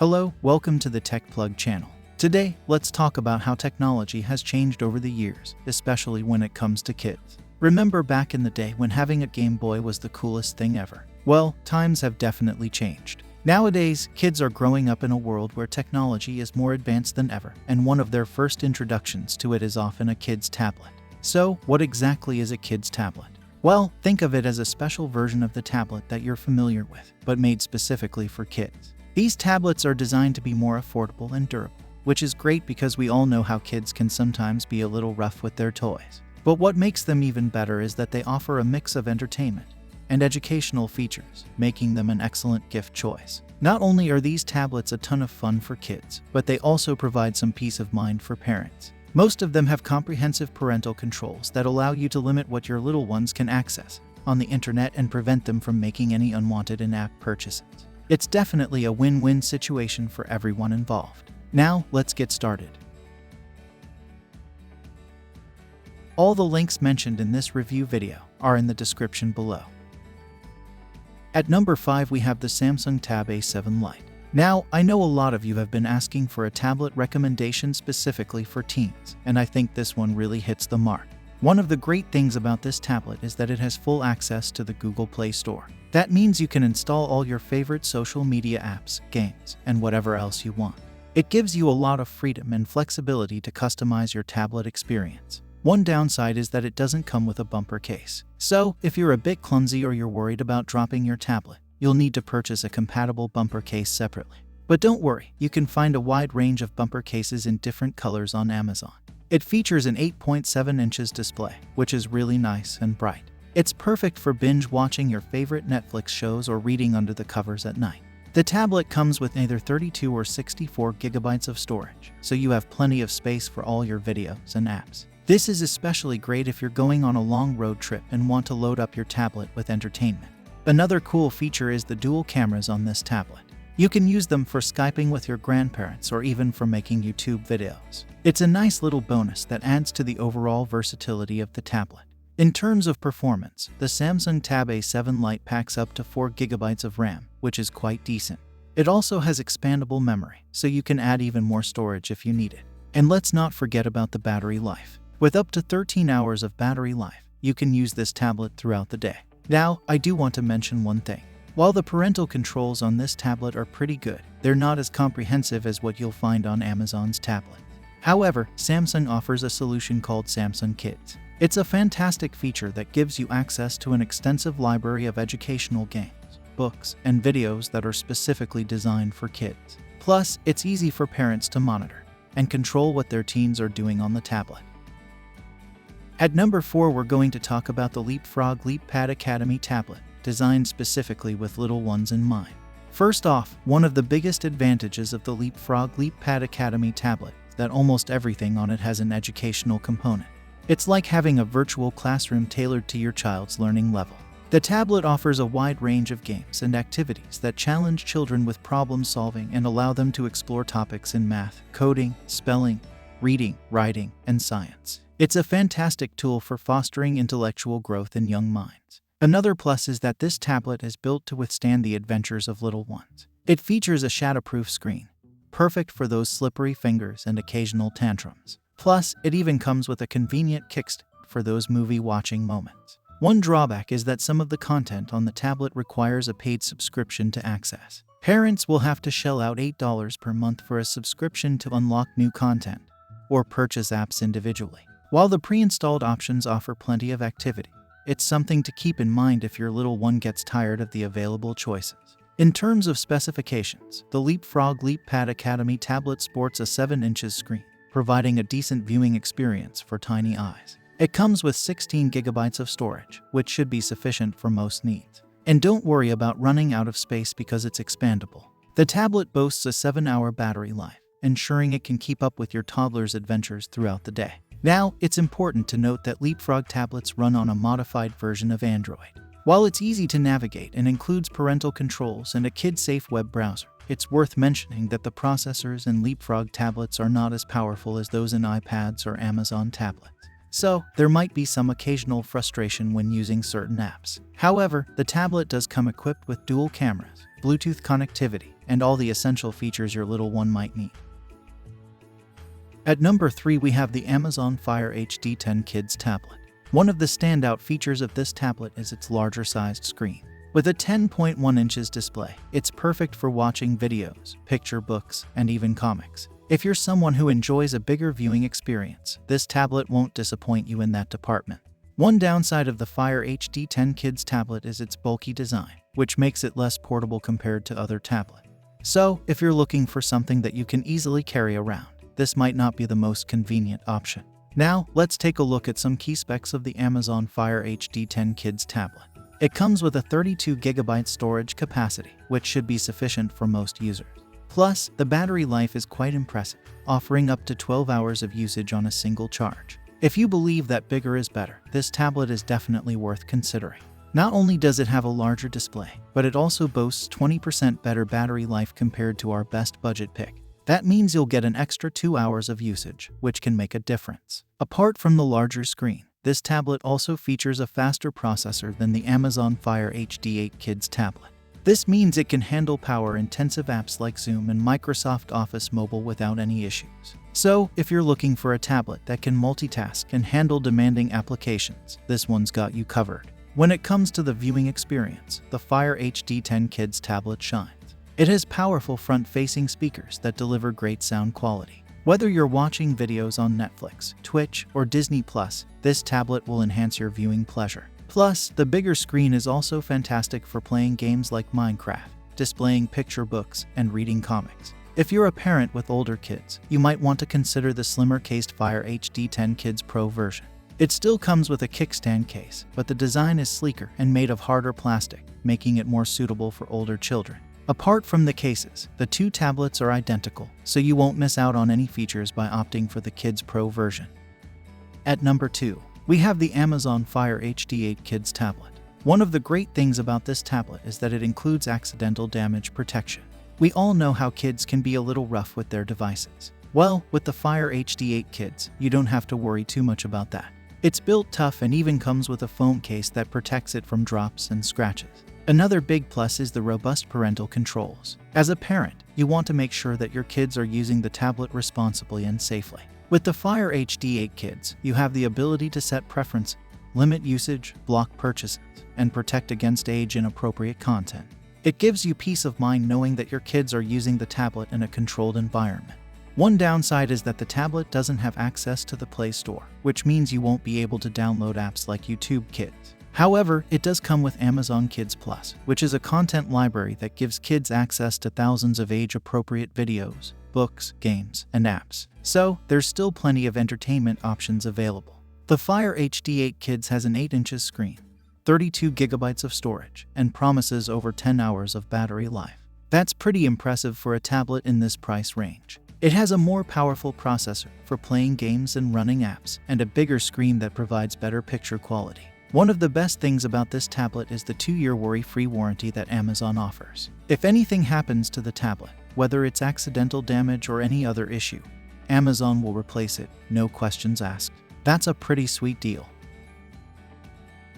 Hello, welcome to the Tech Plug channel. Today, let's talk about how technology has changed over the years, especially when it comes to kids. Remember back in the day when having a Game Boy was the coolest thing ever? Well, times have definitely changed. Nowadays, kids are growing up in a world where technology is more advanced than ever, and one of their first introductions to it is often a kid's tablet. So, what exactly is a kid's tablet? Well, think of it as a special version of the tablet that you're familiar with, but made specifically for kids. These tablets are designed to be more affordable and durable, which is great because we all know how kids can sometimes be a little rough with their toys. But what makes them even better is that they offer a mix of entertainment and educational features, making them an excellent gift choice. Not only are these tablets a ton of fun for kids, but they also provide some peace of mind for parents. Most of them have comprehensive parental controls that allow you to limit what your little ones can access on the internet and prevent them from making any unwanted in-app purchases. It's definitely a win-win situation for everyone involved. Now, let's get started. All the links mentioned in this review video are in the description below. At number 5 we have the Samsung Tab A7 Lite. Now, I know a lot of you have been asking for a tablet recommendation specifically for teens, and I think this one really hits the mark. One of the great things about this tablet is that it has full access to the Google Play Store. That means you can install all your favorite social media apps, games, and whatever else you want. It gives you a lot of freedom and flexibility to customize your tablet experience. One downside is that it doesn't come with a bumper case. So, if you're a bit clumsy or you're worried about dropping your tablet, you'll need to purchase a compatible bumper case separately. But don't worry, you can find a wide range of bumper cases in different colors on Amazon. It features an 8.7 inches display, which is really nice and bright. It's perfect for binge watching your favorite Netflix shows or reading under the covers at night. The tablet comes with either 32 or 64 gigabytes of storage, so you have plenty of space for all your videos and apps. This is especially great if you're going on a long road trip and want to load up your tablet with entertainment. Another cool feature is the dual cameras on this tablet. You can use them for Skyping with your grandparents or even for making YouTube videos. It's a nice little bonus that adds to the overall versatility of the tablet. In terms of performance, the Samsung Tab A7 Lite packs up to 4 GB of RAM, which is quite decent. It also has expandable memory, so you can add even more storage if you need it. And let's not forget about the battery life. With up to 13 hours of battery life, you can use this tablet throughout the day. Now, I do want to mention one thing. While the parental controls on this tablet are pretty good, they're not as comprehensive as what you'll find on Amazon's tablet. However, Samsung offers a solution called Samsung Kids. It's a fantastic feature that gives you access to an extensive library of educational games, books, and videos that are specifically designed for kids. Plus, it's easy for parents to monitor and control what their teens are doing on the tablet. At number 4, we're going to talk about the LeapFrog LeapPad Academy tablet, designed specifically with little ones in mind. First off, one of the biggest advantages of the LeapFrog LeapPad Academy tablet is that almost everything on it has an educational component. It's like having a virtual classroom tailored to your child's learning level. The tablet offers a wide range of games and activities that challenge children with problem solving and allow them to explore topics in math, coding, spelling, reading, writing, and science. It's a fantastic tool for fostering intellectual growth in young minds. Another plus is that this tablet is built to withstand the adventures of little ones. It features a shatterproof screen, perfect for those slippery fingers and occasional tantrums. Plus, it even comes with a convenient kickstand for those movie-watching moments. One drawback is that some of the content on the tablet requires a paid subscription to access. Parents will have to shell out $8 per month for a subscription to unlock new content or purchase apps individually. While the pre-installed options offer plenty of activity, it's something to keep in mind if your little one gets tired of the available choices. In terms of specifications, the LeapFrog LeapPad Academy tablet sports a 7 inches screen, providing a decent viewing experience for tiny eyes. It comes with 16 gigabytes of storage, which should be sufficient for most needs. And don't worry about running out of space because it's expandable. The tablet boasts a 7-hour battery life, ensuring it can keep up with your toddler's adventures throughout the day. Now, it's important to note that LeapFrog tablets run on a modified version of Android. While it's easy to navigate and includes parental controls and a kid-safe web browser, it's worth mentioning that the processors in LeapFrog tablets are not as powerful as those in iPads or Amazon tablets. so there might be some occasional frustration when using certain apps. However, the tablet does come equipped with dual cameras, Bluetooth connectivity, and all the essential features your little one might need. At number 3, we have the Amazon Fire HD 10 Kids tablet. One of the standout features of this tablet is its larger sized screen. With a 10.1 inches display, it's perfect for watching videos, picture books, and even comics. If you're someone who enjoys a bigger viewing experience, this tablet won't disappoint you in that department. One downside of the Fire HD 10 Kids tablet is its bulky design, which makes it less portable compared to other tablets. So, if you're looking for something that you can easily carry around, this might not be the most convenient option. Now, let's take a look at some key specs of the Amazon Fire HD 10 Kids tablet. It comes with a 32GB storage capacity, which should be sufficient for most users. Plus, the battery life is quite impressive, offering up to 12 hours of usage on a single charge. If you believe that bigger is better, this tablet is definitely worth considering. Not only does it have a larger display, but it also boasts 20% better battery life compared to our best budget pick. That means you'll get an extra 2 hours of usage, which can make a difference. Apart from the larger screen, this tablet also features a faster processor than the Amazon Fire HD 8 Kids tablet. This means it can handle power-intensive apps like Zoom and Microsoft Office Mobile without any issues. So, if you're looking for a tablet that can multitask and handle demanding applications, this one's got you covered. When it comes to the viewing experience, the Fire HD 10 Kids tablet shines. It has powerful front-facing speakers that deliver great sound quality. Whether you're watching videos on Netflix, Twitch, or Disney+, this tablet will enhance your viewing pleasure. Plus, the bigger screen is also fantastic for playing games like Minecraft, displaying picture books, and reading comics. If you're a parent with older kids, you might want to consider the slimmer-cased Fire HD 10 Kids Pro version. It still comes with a kickstand case, but the design is sleeker and made of harder plastic, making it more suitable for older children. Apart from the cases, the two tablets are identical, so you won't miss out on any features by opting for the Kids Pro version. At number 2, we have the Amazon Fire HD 8 Kids tablet. One of the great things about this tablet is that it includes accidental damage protection. We all know how kids can be a little rough with their devices. Well, with the Fire HD 8 Kids, you don't have to worry too much about that. It's built tough and even comes with a foam case that protects it from drops and scratches. Another big plus is the robust parental controls. As a parent, you want to make sure that your kids are using the tablet responsibly and safely. With the Fire HD 8 Kids, you have the ability to set preferences, limit usage, block purchases, and protect against age-inappropriate content. It gives you peace of mind knowing that your kids are using the tablet in a controlled environment. One downside is that the tablet doesn't have access to the Play Store, which means you won't be able to download apps like YouTube Kids. However, it does come with Amazon Kids Plus, which is a content library that gives kids access to thousands of age-appropriate videos, books, games, and apps. So, there's still plenty of entertainment options available. The Fire HD 8 Kids has an 8 inches screen, 32 gigabytes of storage, and promises over 10 hours of battery life. That's pretty impressive for a tablet in this price range. It has a more powerful processor for playing games and running apps, and a bigger screen that provides better picture quality. One of the best things about this tablet is the 2-year worry-free warranty that Amazon offers. If anything happens to the tablet, whether it's accidental damage or any other issue, Amazon will replace it, no questions asked. That's a pretty sweet deal.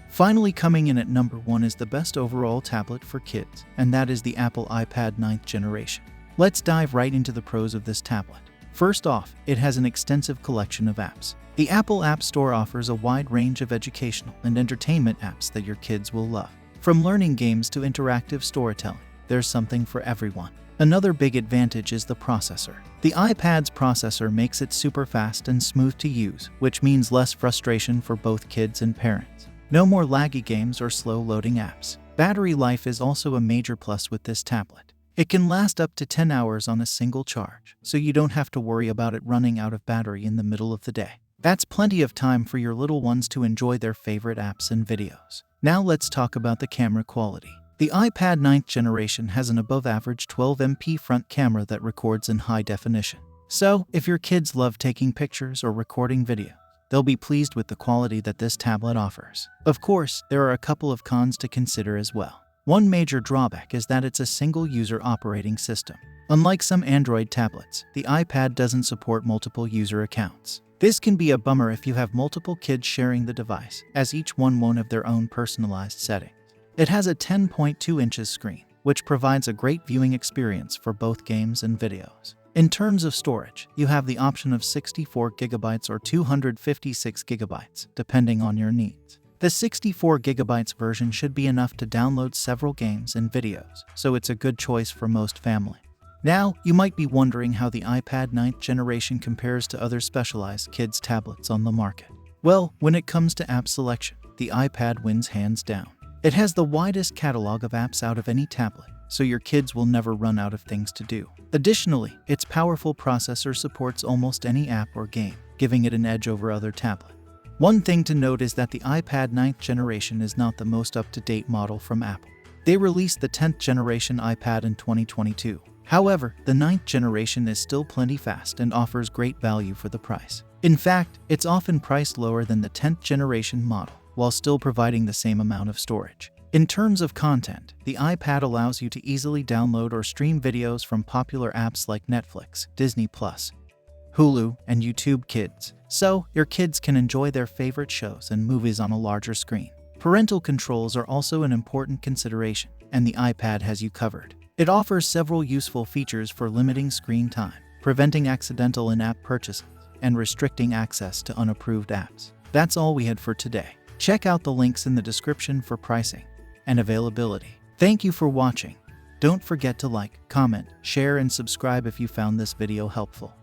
Finally, coming in at number 1 is the best overall tablet for kids, and that is the Apple iPad 9th generation. Let's dive right into the pros of this tablet. First off, it has an extensive collection of apps. The Apple App Store offers a wide range of educational and entertainment apps that your kids will love. From learning games to interactive storytelling, there's something for everyone. Another big advantage is the processor. The iPad's processor makes it super fast and smooth to use, which means less frustration for both kids and parents. No more laggy games or slow-loading apps. Battery life is also a major plus with this tablet. It can last up to 10 hours on a single charge, so you don't have to worry about it running out of battery in the middle of the day. That's plenty of time for your little ones to enjoy their favorite apps and videos. Now let's talk about the camera quality. The iPad 9th generation has an above-average 12MP front camera that records in high definition. So, if your kids love taking pictures or recording video, they'll be pleased with the quality that this tablet offers. Of course, there are a couple of cons to consider as well. One major drawback is that it's a single-user operating system. Unlike some Android tablets, the iPad doesn't support multiple user accounts. This can be a bummer if you have multiple kids sharing the device, as each one won't have their own personalized settings. It has a 10.2 inches screen, which provides a great viewing experience for both games and videos. In terms of storage, you have the option of 64GB or 256GB, depending on your needs. The 64GB version should be enough to download several games and videos, so it's a good choice for most families. Now, you might be wondering how the iPad 9th generation compares to other specialized kids' tablets on the market. Well, when it comes to app selection, the iPad wins hands down. It has the widest catalog of apps out of any tablet, so your kids will never run out of things to do. Additionally, its powerful processor supports almost any app or game, giving it an edge over other tablets. One thing to note is that the iPad 9th generation is not the most up-to-date model from Apple. They released the 10th generation iPad in 2022. However, the 9th generation is still plenty fast and offers great value for the price. In fact, it's often priced lower than the 10th generation model, while still providing the same amount of storage. In terms of content, the iPad allows you to easily download or stream videos from popular apps like Netflix, Disney+, Hulu, and YouTube Kids, so your kids can enjoy their favorite shows and movies on a larger screen. Parental controls are also an important consideration, and the iPad has you covered. It offers several useful features for limiting screen time, preventing accidental in-app purchases, and restricting access to unapproved apps. That's all we had for today. Check out the links in the description for pricing and availability. Thank you for watching. Don't forget to like, comment, share, and subscribe if you found this video helpful.